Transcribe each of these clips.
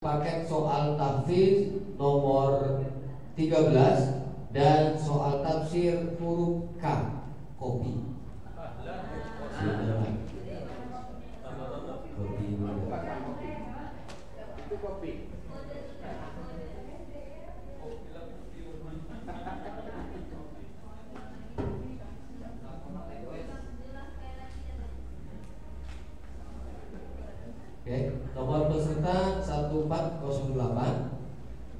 paket soal tahfiz nomor 13 dan soal tafsir huruf K, kopi. Silakan. Kopi dulu. Itu kopi. Oke, nomor peserta 1408.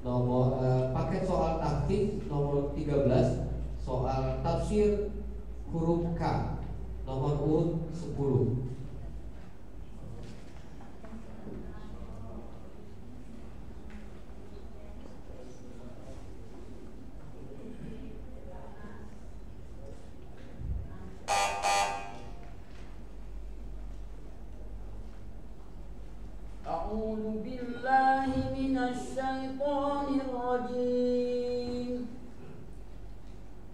Nomor paket soal tahfiz nomor 13, soal tafsir huruf K, nomor urut 10. أعوذ بالله من الشيطان الرجيم.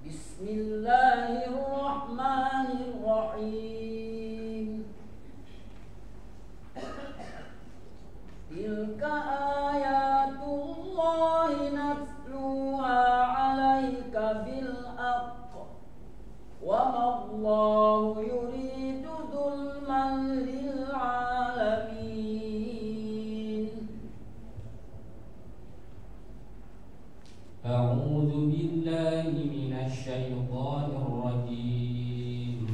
بسم الله الرحمن الرحيم. تلك آيات الله نتلوها عليك بالحق وما الله يريد ظلما للعالمين. أعوذ بالله من الشيطان الرجيم.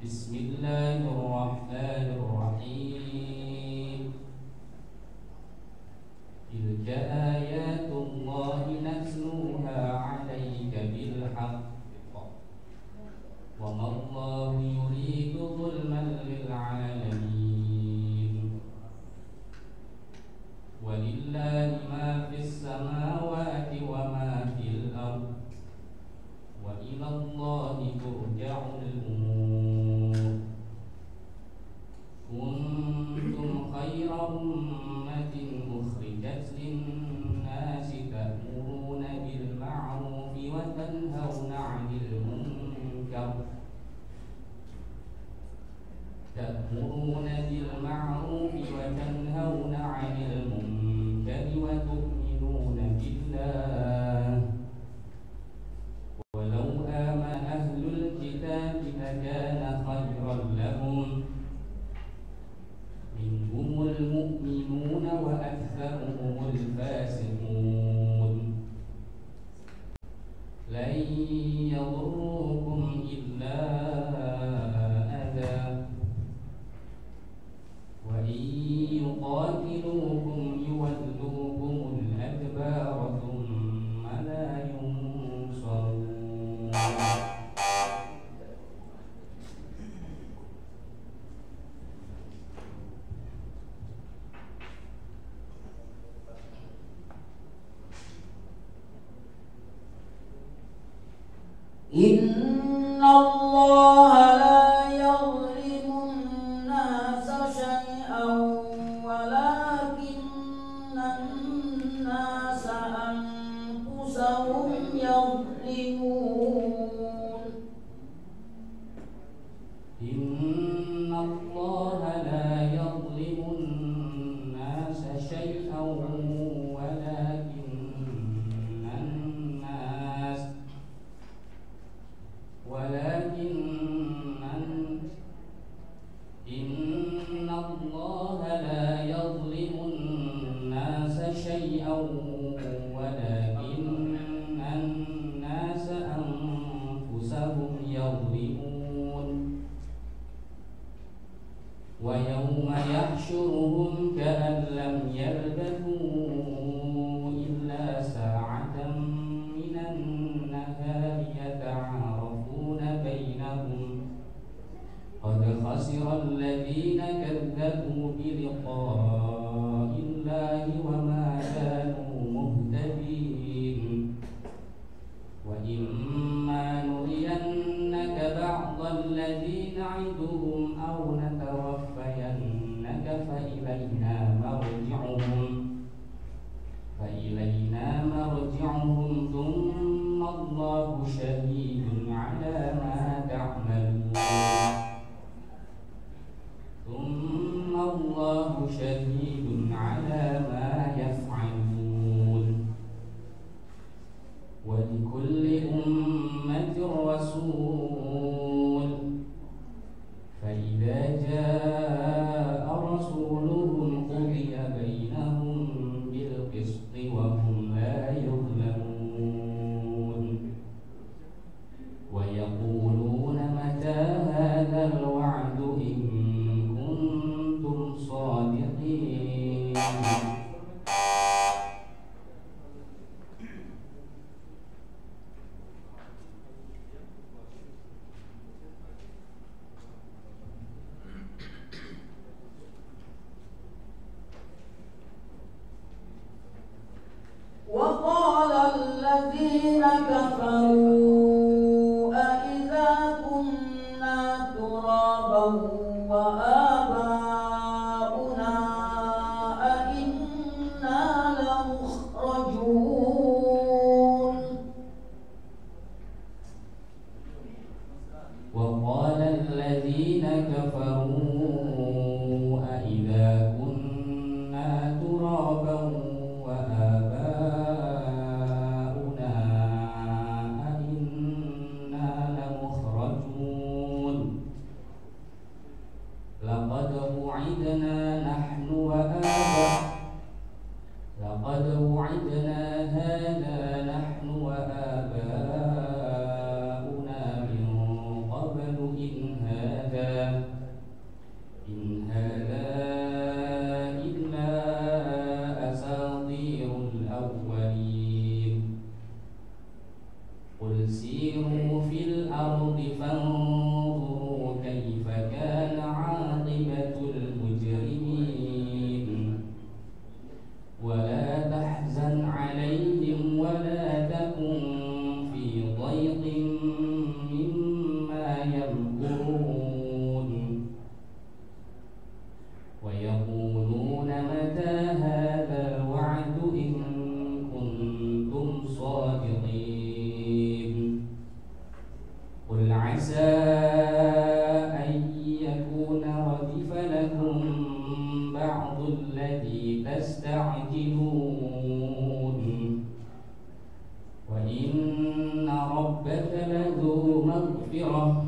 بسم الله الرحمن الرحيم. تلك آيات الله نتلوها عليك بالحق وما الله يريد ظلما للعالمين. ولله ما في السماوات وما في الأرض وإلى الله ترجع الأمور. كنتم خير أمة أخرجت للناس تأمرون بالمعروف وتنهون عن المنكر وتنهون عن المنكر وتؤمنون بالله. ولو آمن أهل الكتاب لكان خيرا لهم منهم المؤمنون وأكثرهم الفاسقون. لن يضروكم إلا أذى وإن يقاتلوكم يولوكم الأدبار ثم لا ينصرون. إن الله لا يظلم الناس شيئا ولكن الناس أنفسهم يظلمون. إن الله لا يظلم الناس شيئا ولكن الناس أنفسهم يظلمون. ويوم يحشرهم كأن لم يلبثوا إلا ساعة من النهار يتعارفون بينهم قد خسر الذين كذبوا بلقاء الله وما كانوا مهتدين. وإما نرينك بعض الذي نعدهم أو نتوفينك فإلينا مرجعهم ثم الله شهيد على ما تعملون. ثم الله شهيد وقال الذين كفروا أإذا كنا ترابا وآباؤنا أإنا لمخرجون وقال الذين كفروا أإذا كنا ترابا وآباؤنا أإنا لمخرجون لقد وعدنا هذا نحن وآباؤنا من قبل إن هذا إلا أساطير الأولين قل سيروا في الأرض فانظروا كيف كان عاقبة المجرمين ولا تحزن عليهم ولا تكن في ضيق مما يمكرون ويقولون متى هذا الوعد إن كنتم صادقين قل عسى أن يكون ردف لكم بعض الذي تستعجلون وإن ربك لذو مغفرة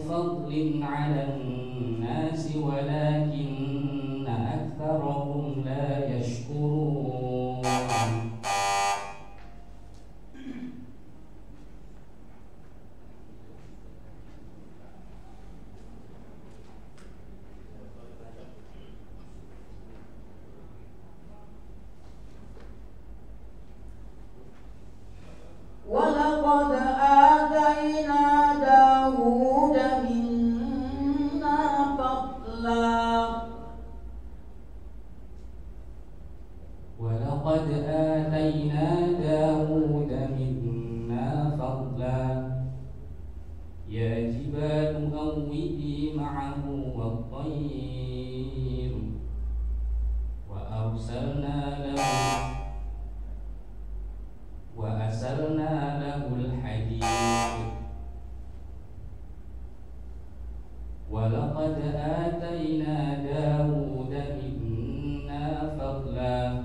فضل على الناس ولكن أكثرهم لا يشكرون ولقد آتينا داود منا فضلا يا جبال أوبي معه والطير وأسلنا له الحديد ولقد آتينا داود منا فضلا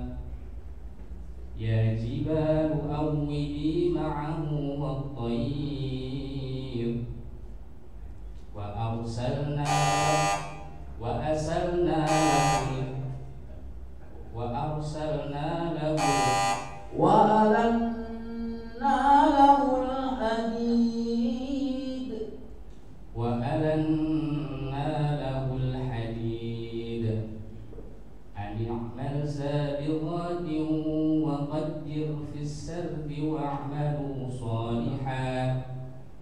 يا جبال أوبي معه والطير وأرسلنا له وألنا له الحديد أن اعمل سابغات وقدر في السرد واعملوا صالحا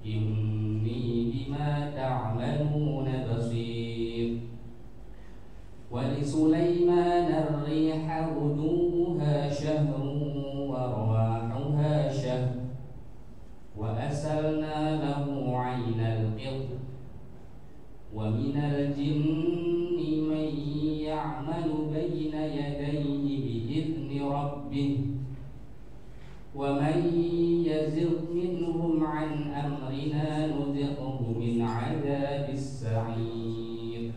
إني بما تعملون بصير ولسليمان الريح غدوها شهر ورواحها شهر وأسلنا له عين القطر ومن الجن من يعمل بين يديه بإذن ربه ومن يزغ منهم عن أمرنا نذقه من عذاب السعير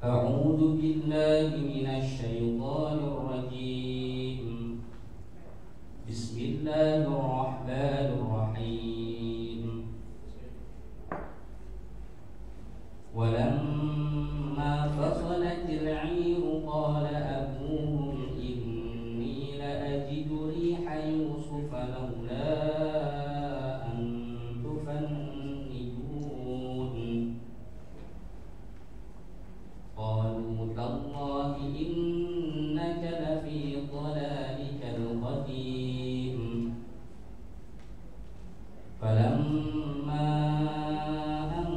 أعوذ بالله من الشيطان الرجيم بسم الله الرحمن الرحيم ولما فصلت العير قال أبوهم إني لأجد ريح يوسف لولا أن تفندون قالوا تالله إنك لفي ضلالك القديم فلما أن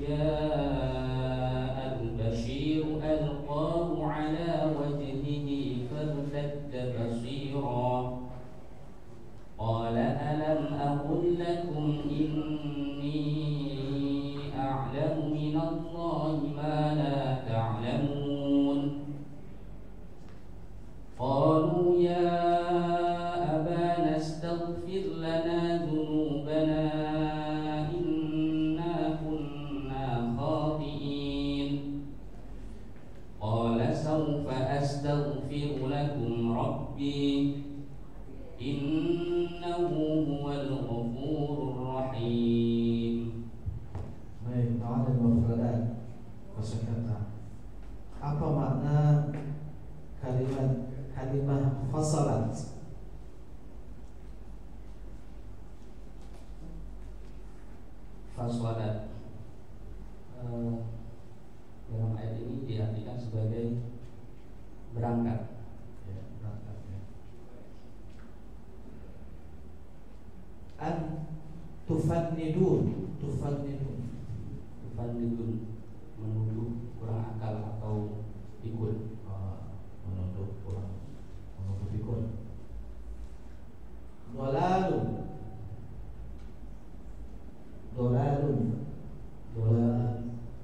جاء البشير ألقاه على وجهه فارتد بصيرا قال ألم أقل لكم إني أعلم من الله ما لا تعلمون قالوا يا أبانا استغفر لنا ذنوبنا إنا كنا خاطئين قال سوف أستغفر لكم ربي إنه هو الغفور الرحيم. Baik, ta'ala mufradat kosakata. Apa makna kalimah fasalat? Fasalat dalam ayat ini diartikan sebagai berangkat. Ya, berangkat ya. An tufannidun Menuduh kurang akal atau pikun. menuduh pikun. Dolalun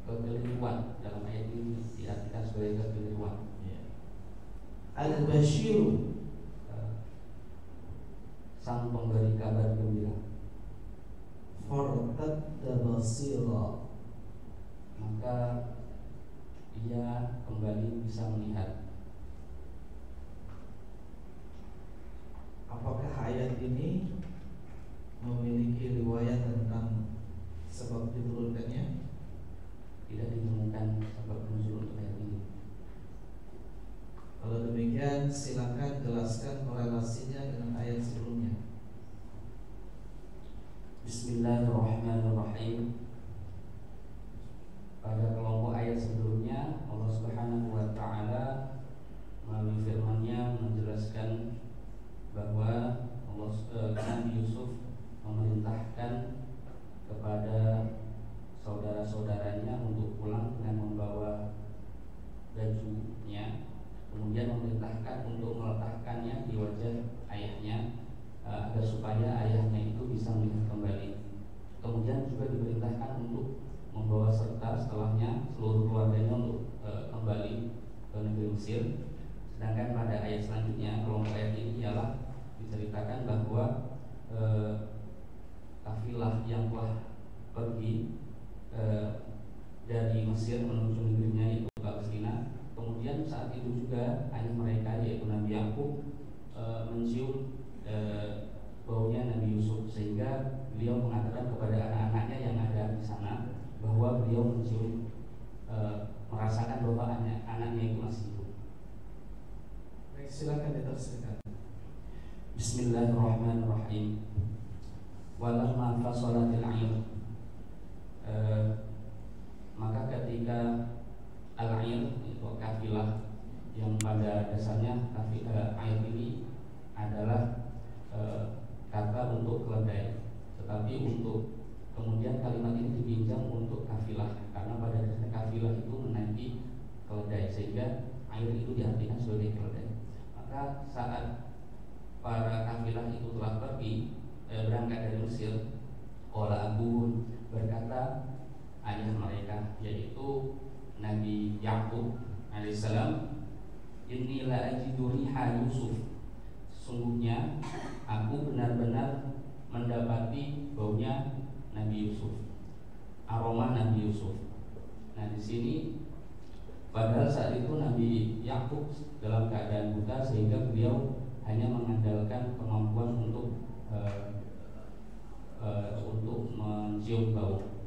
Kekeliruan dalam ayat ini diartikan sebagai kekeliruan. ya. Al-Bashiru Sang pemberi kabar gembira, fartadda basira, maka ia kembali bisa melihat. Apakah ayat ini memiliki riwayat tentang sebab diturunkannya? Tidak ditemukan sebab nuzul untuk ayat ini. Kalau demikian silakan jelaskan korelasinya dengan ayat sebelumnya. Bismillahirrahmanirrahim. Pada kelompok ayat sebelumnya Allah Subhanahu wa taala melalui firman-Nya menjelaskan bahwa Nabi Yusuf memerintahkan kepada saudara-saudaranya untuk pulang dengan membawa bajunya, kemudian memerintahkan untuk meletakkannya di wajah ayahnya agar supaya ayahnya itu bisa melihat kembali. Kemudian juga diperintahkan untuk membawa serta setelahnya seluruh keluarganya untuk kembali ke negeri Mesir. Sedangkan pada ayat selanjutnya, kelompok ayat ini ialah diceritakan bahwa kafilah yang telah pergi dari Mesir menuju negerinya itu Palestina. Kemudian saat itu juga ayah mereka yaitu Nabi Yakub mencium baunya Nabi Yusuf, sehingga beliau mengatakan kepada anak-anaknya yang ada di sana bahwa beliau mencium merasakan bahwa anaknya itu masih hidup. Baik, silakan diteruskan. Bismillahirrahmanirrahim. Walamma fasalatil 'air, maka ketika al-'air itu kafilah yang pada dasarnya air ini adalah kata untuk keledai, tetapi untuk kemudian kalimat ini dipinjam untuk kafilah karena pada dasarnya kafilah itu menaiki keledai, sehingga air itu diartikan sebagai keledai. Maka saat para kafilah itu telah pergi berangkat dari Mesir, qala abuhum, berkata ayah mereka yaitu Nabi Yakub alaihissalam, inni la ajidu riha Yusuf, sungguhnya aku benar-benar mendapati baunya Nabi Yusuf, aroma Nabi Yusuf. Nah, di sini Padahal saat itu Nabi Yakub dalam keadaan buta sehingga beliau hanya mengandalkan kemampuan untuk mencium bau.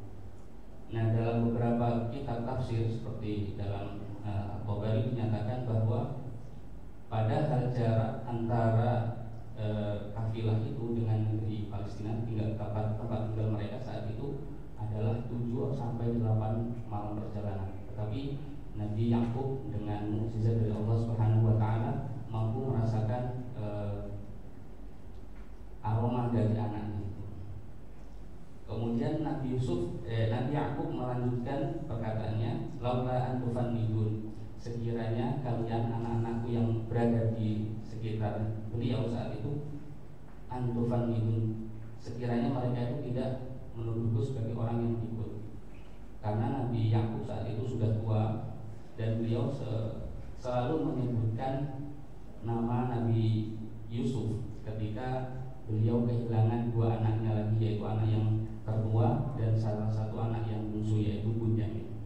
Nah, dalam beberapa kitab tafsir seperti dalam At-Tabari dinyatakan bahwa padahal jarak antara kafilah itu dengan negeri Palestina tempat tinggal mereka saat itu adalah 7 sampai 8 malam perjalanan. Tetapi Nabi Yakub dengan mukjizat dari Allah Subhanahu wa taala mampu merasakan aroma dari anaknya. Kemudian Nabi Yakub melanjutkan perkataannya, laula antufan midun, sekiranya kalian anak-anakku yang berada di sekitar beliau saat itu, antufan midun, sekiranya mereka itu tidak menuduhku sebagai orang yang ikut. Karena Nabi Yakub saat itu sudah tua dan beliau selalu menyebutkan nama Nabi Yusuf ketika beliau kehilangan 2 anaknya lagi, yaitu anak yang tertua dan salah satu anak yang bungsu, yaitu Bunyamin.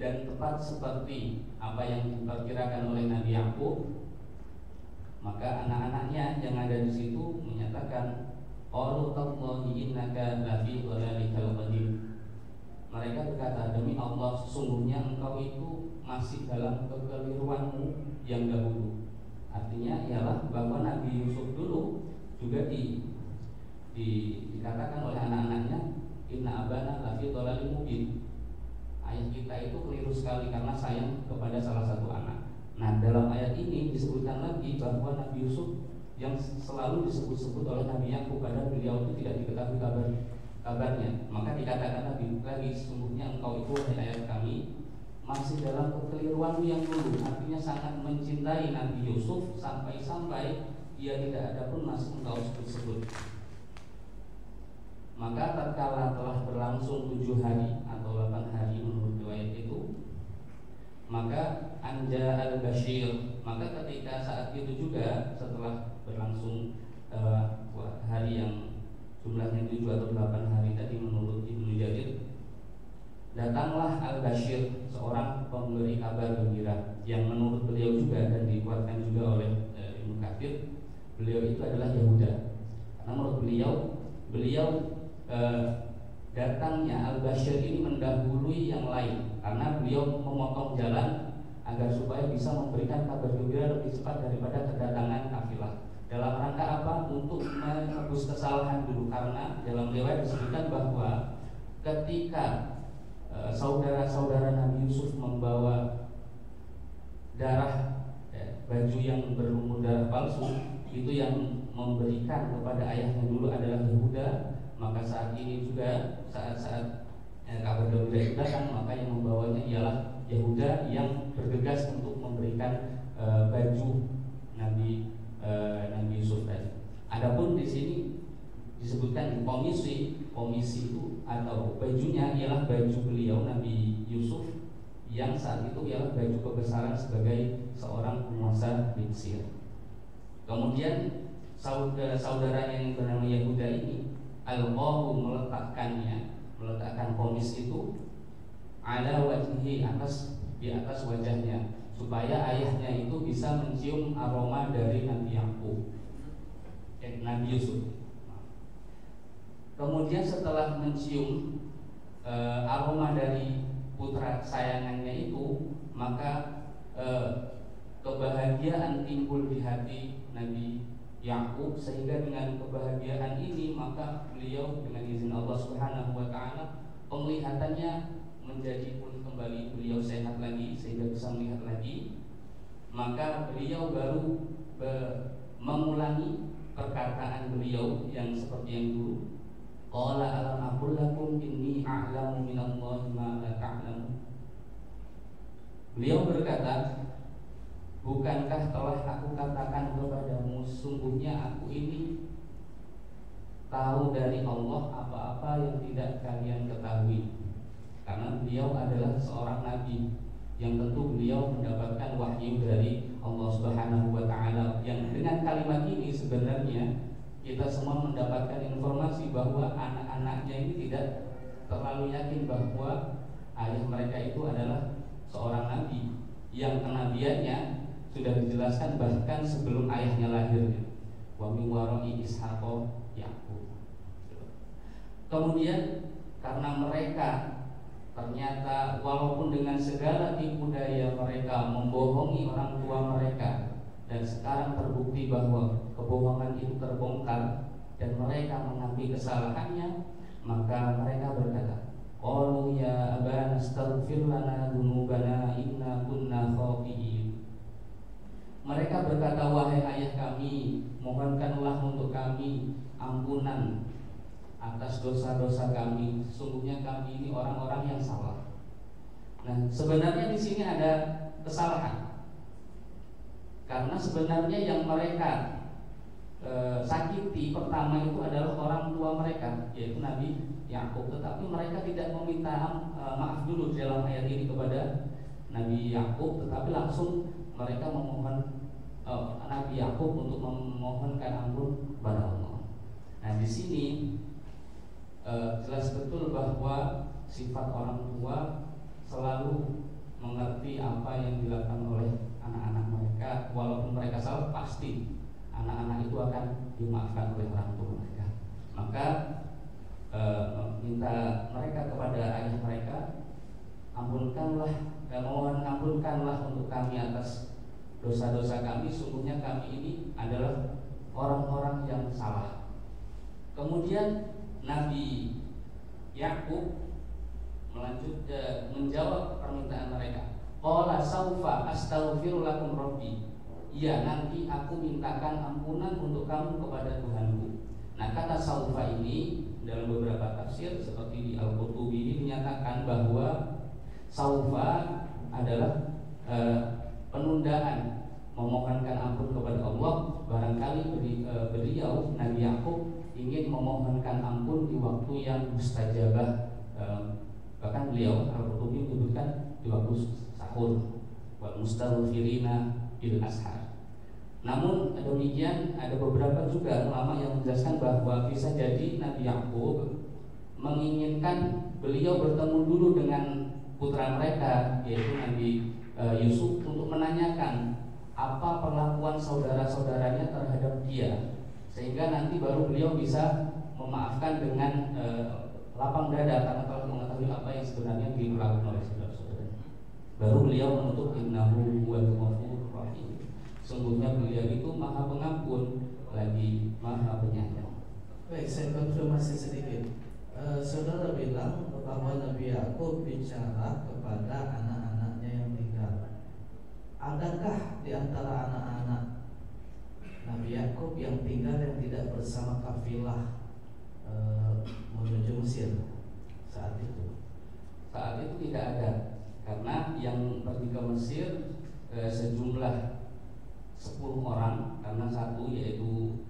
Dan tepat seperti apa yang diperkirakan oleh Nabi Yakub, maka anak-anaknya yang ada di situ menyatakan, qalu tallahi innaka lafi dhalalikal qadim. Mereka berkata, demi Allah sesungguhnya engkau itu masih dalam kekeliruanmu yang dahulu. Artinya ialah bahwa Nabi Yusuf dulu juga dikatakan oleh anak-anaknya, inna abana lafi dhalalin mubin. Ayah kita itu keliru sekali karena sayang kepada salah satu anak. Nah, dalam ayat ini disebutkan lagi bahwa Nabi Yusuf yang selalu disebut-sebut oleh Nabi Yakub, padahal beliau itu tidak diketahui kabarnya. Maka dikatakan lagi sesungguhnya engkau itu ayah kami masih dalam kekeliruanmu yang dulu. Artinya sangat mencintai Nabi Yusuf sampai-sampai dia tidak ada pun masih engkau sebut-sebut. Maka tatkala telah berlangsung 7 hari atau 8 hari menurut riwayat itu, maka anja al-Bashir, maka ketika saat itu juga setelah berlangsung hari yang jumlahnya 7 atau 8 hari tadi menurut Ibnu Jarir, datanglah al-Bashir, seorang pemberi kabar gembira yang menurut beliau juga dan dikuatkan juga oleh Ibnu Katsir, beliau itu adalah Yahuda. Karena menurut beliau datangnya al-Bashir ini mendahului yang lain karena beliau memotong jalan agar supaya bisa memberikan kabar gembira lebih cepat daripada kedatangan kafilah. Dalam rangka apa? Untuk menebus kesalahan dulu, karena dalam riwayat disebutkan bahwa ketika saudara-saudara Nabi Yusuf membawa darah baju yang berlumur darah palsu, itu yang memberikan kepada ayahnya dulu adalah Yahuda. Maka saat ini juga saat kabar gembira itu datang, maka yang membawanya ialah Yahuda yang bergegas untuk memberikan baju Nabi Yusuf tadi. Adapun di sini disebutkan komisi itu atau bajunya ialah baju beliau Nabi Yusuf yang saat itu ialah baju kebesaran sebagai seorang penguasa di Mesir. Kemudian saudaranya yang bernama Yahuda ini al-qahu meletakkan komis itu ala wajhihi, di atas wajahnya, supaya ayahnya itu bisa mencium aroma dari Nabi Yusuf. Kemudian setelah mencium aroma dari putra sayangannya itu, maka kebahagiaan timbul di hati Nabi Yakub, sehingga dengan kebahagiaan ini maka beliau dengan izin Allah Subhanahu wa taala penglihatannya menjadi pulih kembali, beliau sehat lagi sehingga bisa melihat lagi. Maka beliau baru mengulangi perkataan beliau yang seperti yang dulu, qala alam aqul lakum inni a'lamu minallahi ma la ta'lamun. Beliau berkata, bukankah telah aku katakan kepadamu, sungguhnya aku ini tahu dari Allah apa-apa yang tidak kalian ketahui. Karena beliau adalah seorang nabi yang tentu beliau mendapatkan wahyu dari Allah Subhanahu wa taala, yang dengan kalimat ini sebenarnya kita semua mendapatkan informasi bahwa anak-anaknya ini tidak terlalu yakin bahwa ayah mereka itu adalah seorang nabi yang kenabiannya sudah dijelaskan bahkan sebelum ayahnya lahir. Wa min wara'i Ishaq Yaqub. Kemudian karena mereka ternyata walaupun dengan segala tipu daya mereka membohongi orang tua mereka, dan sekarang terbukti bahwa kebohongan itu terbongkar dan mereka mengakui kesalahannya, maka mereka berkata, qalu ya abana astaghfir lana dzunubana inna kunna khati'in. Mereka berkata, wahai ayah kami, mohonkanlah untuk kami ampunan atas dosa-dosa kami. Sungguhnya kami ini orang-orang yang salah. Nah, sebenarnya di sini ada kesalahan. Karena sebenarnya yang mereka sakiti pertama itu adalah orang tua mereka, yaitu Nabi Yakub. Tetapi mereka tidak meminta maaf dulu dalam ayat ini kepada Nabi Yakub, tetapi langsung mereka memohon Nabi Yakub untuk memohonkan ampun kepada Allah. Nah, di sini jelas betul bahwa sifat orang tua selalu mengerti apa yang dilakukan oleh anak-anak mereka. Walaupun mereka salah, pasti anak-anak itu akan dimaafkan oleh orang tua mereka. Maka minta mereka kepada ayah mereka, ampunkanlah, mohon ampunkanlah untuk kami atas dosa-dosa kami. Sungguhnya kami ini adalah orang-orang yang salah. Kemudian Nabi Yakub menjawab permintaan mereka. Qala saufa astaghfiru lakum rabbi. Iya, nanti aku mintakan ampunan untuk kamu kepada Tuhanku. Nah, kata saufa ini dalam beberapa tafsir seperti di Al-Qurtubi ini dinyatakan bahwa saufa adalah penundaan memohonkan ampun kepada Allah. Barangkali beliau Nabi Yakub ingin memohonkan ampun di waktu yang mustajabah. Bahkan beliau Al-Qurtubi menyebutkan di waktu sahur, wa mustaghfirina bil ashar. Namun demikian ada beberapa juga ulama yang menjelaskan bahwa bisa jadi Nabi Yakub menginginkan beliau bertemu dulu dengan putra mereka, yaitu Nabi Yusuf, untuk menanyakan apa perlakuan saudara-saudaranya terhadap dia, sehingga nanti baru beliau bisa memaafkan dengan lapang dada karena telah mengetahui apa yang sebenarnya dilakukan oleh saudara-saudaranya. Baru beliau menutup innahu huwal ghafurur rahim. Sungguhnya beliau itu Maha Pengampun lagi Maha Penyayang. Baik, saya konfirmasi sedikit. Saudara bilang bahwa Nabi Yakub bicara kepada anak-anaknya yang tinggal. Adakah di antara anak-anak Nabi Yakub yang tinggal yang tidak bersama kafilah menuju Mesir saat itu? Saat itu tidak ada, karena yang pergi ke Mesir sejumlah 10 orang, karena satu yaitu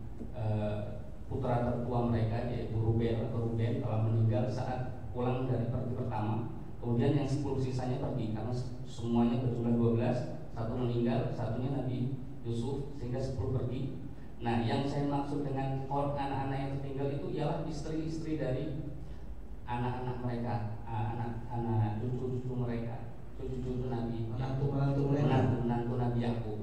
putra tertua mereka yaitu Ruben telah meninggal saat pulang dari pergi pertama. Kemudian yang 10 sisanya pergi karena semuanya berjumlah 12, satu meninggal, satunya Nabi Yusuf, sehingga 10 pergi. Nah, yang saya maksud dengan anak-anak yang tertinggal itu ialah istri-istri dari anak-anak mereka, anak-anak cucu-cucu mereka, cucu-cucu Nabi, menantu Nabi Yakub.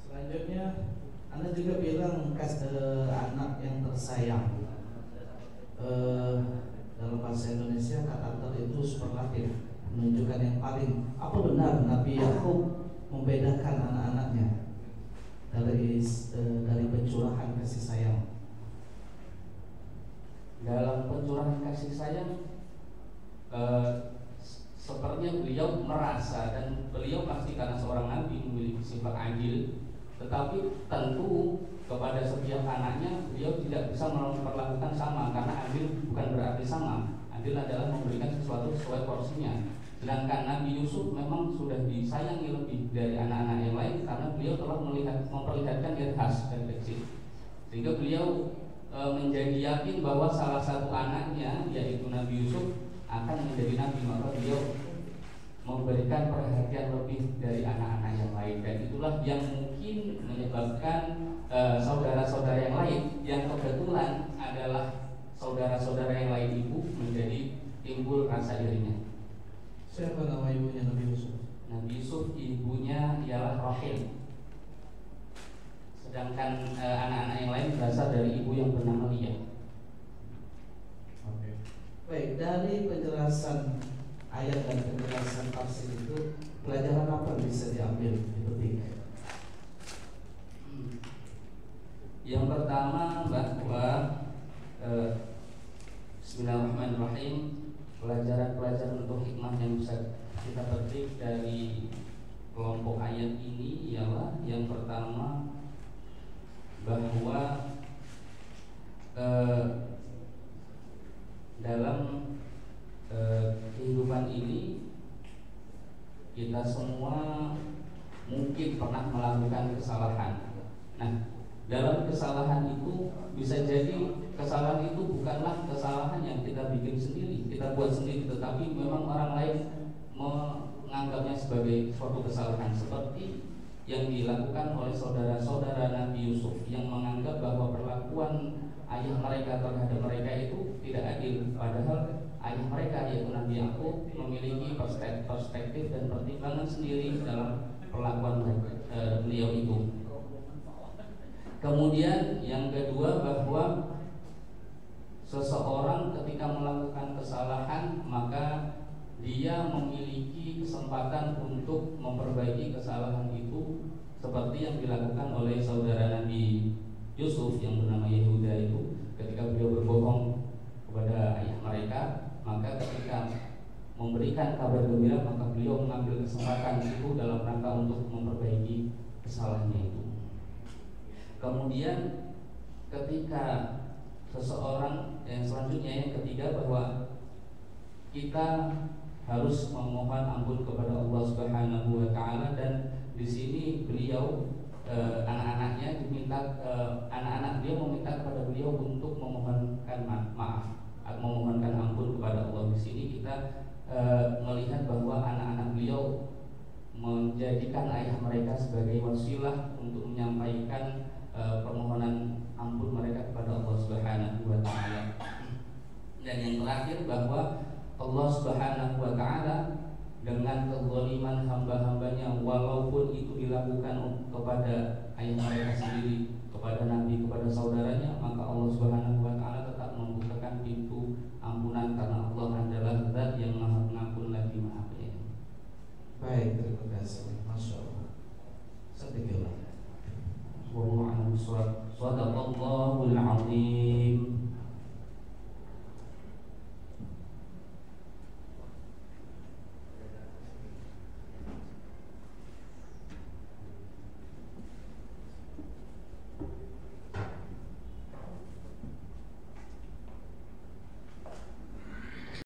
Selanjutnya, Anda juga bilang anak yang tersayang. Dalam bahasa Indonesia kata itu superlatif, menunjukkan yang paling. Apa benar Nabi Yakub membedakan anak-anaknya dari pencurahan kasih sayang? Dalam pencurahan kasih sayang, sepertinya beliau merasa, dan beliau pasti karena seorang nabi memiliki sifat adil, tetapi tentu kepada setiap anaknya beliau tidak bisa memperlakukan sama, karena adil bukan berarti sama. Adil adalah memberikan sesuatu sesuai porsinya. Sedangkan Nabi Yusuf memang sudah disayangi lebih dari anak-anak yang lain karena beliau telah memperlihatkan ciri khas dari kecil, sehingga beliau menjadi yakin bahwa salah satu anaknya yaitu Nabi Yusuf akan menjadi nabi, maka beliau memberikan perhatian lebih dari anak-anak yang lain, dan itulah yang mungkin menyebabkan saudara-saudara yang lain yang kebetulan adalah saudara-saudara yang lain ibu menjadi timbul rasa irinya. Siapa nama ibunya Nabi Yusuf? Nabi Yusuf ibunya ialah Rahil. Sedangkan anak-anak yang lain berasal dari ibu yang bernama Lia. Oke. Baik, dari penjelasan ayat dan penjelasan tafsir itu pelajaran apa bisa diambil dipetik? Yang pertama bahwa Bismillahirrahmanirrahim, pelajaran-pelajaran untuk hikmah yang bisa kita petik dari kelompok ayat ini ialah yang pertama bahwa dalam kehidupan ini kita semua mungkin pernah melakukan kesalahan. Nah, dalam kesalahan itu bisa jadi kesalahan itu bukanlah kesalahan yang kita bikin sendiri, kita buat sendiri, tetapi memang orang lain menganggapnya sebagai suatu kesalahan, seperti yang dilakukan oleh saudara-saudara Nabi Yusuf yang menganggap bahwa perlakuan ayah mereka terhadap mereka itu tidak adil, padahal ayah mereka yaitu Nabi Yakub memiliki perspektif dan pertimbangan sendiri dalam perlakuan beliau itu. Kemudian yang kedua bahwa seseorang ketika melakukan kesalahan maka dia memiliki kesempatan untuk memperbaiki kesalahan itu, seperti yang dilakukan oleh saudara Nabi Yusuf yang bernama Yehuda itu. Ketika beliau berbohong kepada ayah mereka, maka ketika memberikan kabar gembira maka beliau mengambil kesempatan itu dalam rangka untuk memperbaiki kesalahannya itu. Kemudian ketika seseorang yang selanjutnya yang ketiga bahwa kita harus memohon ampun kepada Allah Subhanahu wa taala, dan di sini beliau anak-anaknya diminta anak-anak beliau meminta kepada beliau untuk memohonkan maaf, memohonkan ampun kepada Allah. Di sini kita melihat bahwa anak-anak beliau menjadikan ayah mereka sebagai wasilah untuk menyampaikan permohonan ampun mereka kepada Allah Subhanahu wa taala. Dan yang terakhir bahwa Allah Subhanahu wa taala dengan kezaliman hamba-hambanya, walaupun itu dilakukan kepada ayah mereka sendiri, kepada nabi, kepada saudaranya, maka Allah Subhanahu wa taala tetap membukakan pintu ampunan karena Allah adalah Zat yang Maha Pengampun lagi Maha Penyayang. Baik, terima kasih. Masya Allah. Sadaqallah. Wallahu a'lam bishawab. Shadaqallahul azim.